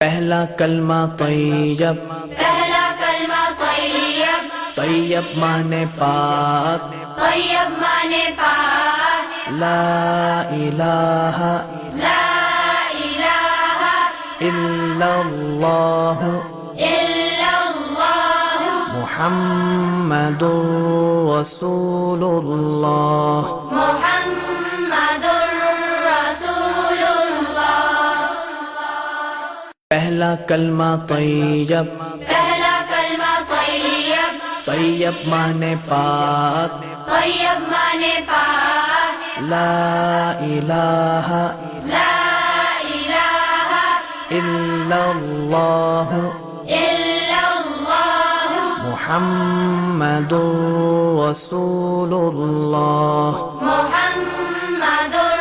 पहला कलमा तैयब, पहला कलमा तैयब, तैयब माने पाक, तैयब माने पाक, ला इलाहा ला इलाहा इल्लल्लाह इल्लल्लाह मुहम्मदुर रसूलुल्लाह। मुहम्मदुर रसूलुल्लाह। पहला कलमा तैयब, पहला कलमा तैयब, तैयब माने पाक, तैयब माने पाक, ला इलाहा ला इलाहा इल्लल्लाह इल्लल्लाह मुहम्मदुर रसूलुल्लाह। मुहम्मदुर